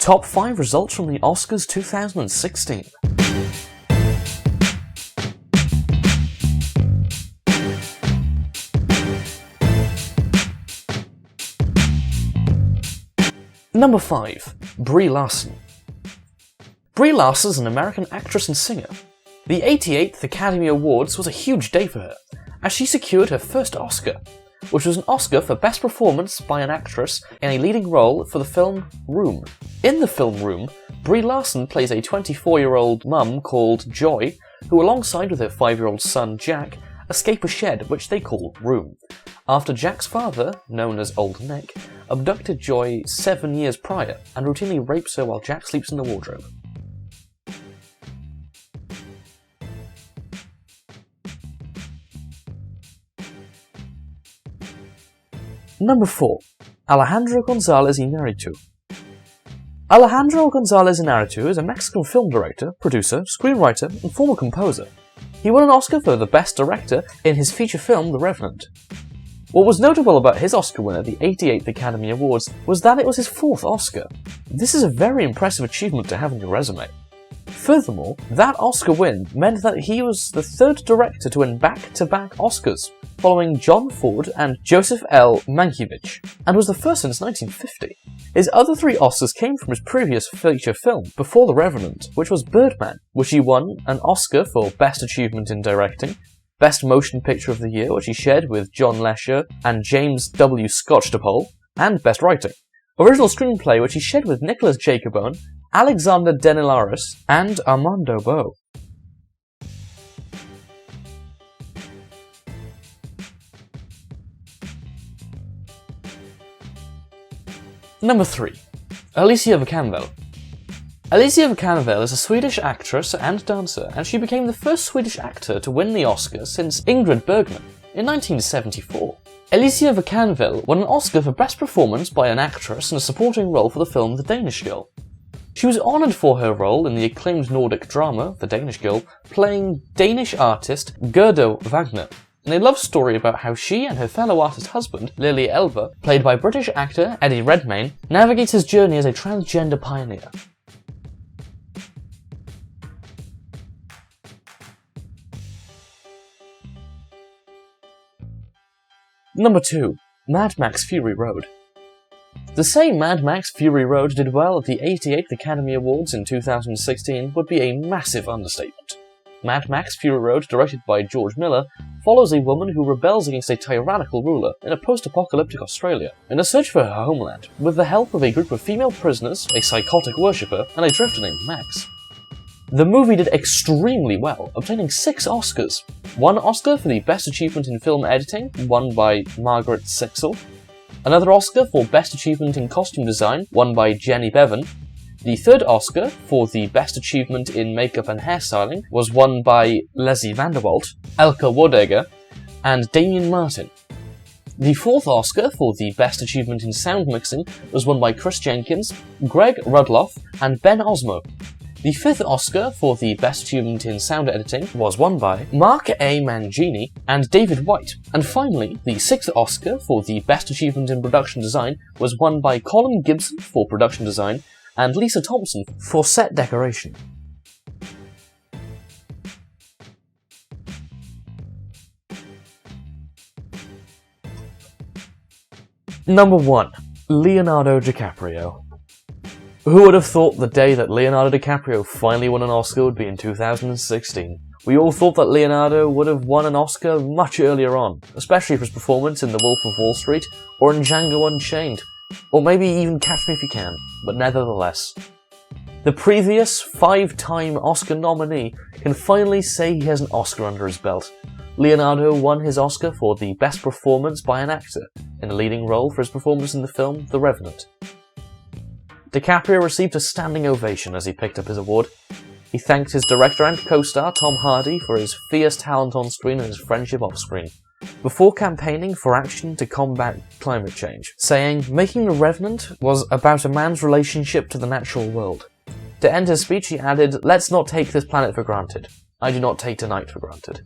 Top 5 results from the Oscars 2016. Number 5. Brie Larson. Brie Larson is an American actress and singer. The 88th Academy Awards was a huge day for her, as she secured her first Oscar, which was an Oscar for Best Performance by an Actress in a Leading Role for the film Room. In the film Room, Brie Larson plays a 24-year-old mum called Joy, who alongside with her 5-year-old son Jack, escape a shed which they call Room, after Jack's father, known as Old Nick, abducted Joy 7 years prior and routinely rapes her while Jack sleeps in the wardrobe. Number 4. Alejandro González Iñárritu. Alejandro González Iñárritu is a Mexican film director, producer, screenwriter, and former composer. He won an Oscar for the Best Director in his feature film The Revenant. What was notable about his Oscar win at the 88th Academy Awards was that it was his 4th Oscar. This is a very impressive achievement to have on your resume. Furthermore, that Oscar win meant that he was the 3rd director to win back-to-back Oscars, following John Ford and Joseph L. Mankiewicz, and was the first since 1950. His other 3 Oscars came from his previous feature film, before The Revenant, which was Birdman, which he won an Oscar for Best Achievement in Directing, Best Motion Picture of the Year, which he shared with John Lesher and James W. Skotchdopole, and Best Writing. Original Screenplay, which he shared with Nicolás Giacobone, Alexander Dinelaris and Armando Bo. Number 3. Alicia Vikander. Alicia Vikander is a Swedish actress and dancer, and she became the first Swedish actor to win the Oscar since Ingrid Bergman in 1974. Alicia Vikander won an Oscar for Best Performance by an Actress in a supporting role for the film The Danish Girl. She was honoured for her role in the acclaimed Nordic drama, The Danish Girl, playing Danish artist Gerda Wagner, in a love story about how she and her fellow artist husband, Lily Elba, played by British actor Eddie Redmayne, navigates his journey as a transgender pioneer. Number 2. Mad Max Fury Road. To say Mad Max Fury Road did well at the 88th Academy Awards in 2016 would be a massive understatement. Mad Max Fury Road, directed by George Miller, follows a woman who rebels against a tyrannical ruler in a post-apocalyptic Australia, in a search for her homeland, with the help of a group of female prisoners, a psychotic worshipper, and a drifter named Max. The movie did extremely well, obtaining 6 Oscars. 1 Oscar for the Best Achievement in Film Editing, won by Margaret Sixel. Another Oscar for Best Achievement in Costume Design, won by Jenny Bevan. The 3rd Oscar for the Best Achievement in Makeup and Hairstyling was won by Leslie Vanderwalt, Elke Wodegger, and Damien Martin. The 4th Oscar for the Best Achievement in Sound Mixing was won by Chris Jenkins, Greg Rudloff, and Ben Osmo. The 5th Oscar for the Best Achievement in Sound Editing was won by Mark A. Mangini and David White. And finally, the 6th Oscar for the Best Achievement in Production Design was won by Colin Gibson for Production Design and Lisa Thompson for Set Decoration. Number 1. Leonardo DiCaprio. Who would have thought the day that Leonardo DiCaprio finally won an Oscar would be in 2016? We all thought that Leonardo would have won an Oscar much earlier on, especially for his performance in The Wolf of Wall Street or in Django Unchained, or maybe even Catch Me If You Can, but nevertheless. The previous 5-time Oscar nominee can finally say he has an Oscar under his belt. Leonardo won his Oscar for the Best Performance by an Actor in a leading role for his performance in the film The Revenant. DiCaprio received a standing ovation as he picked up his award. He thanked his director and co-star Tom Hardy for his fierce talent on screen and his friendship off screen, before campaigning for action to combat climate change, saying, "Making The Revenant was about a man's relationship to the natural world." To end his speech he added, "Let's not take this planet for granted. I do not take tonight for granted."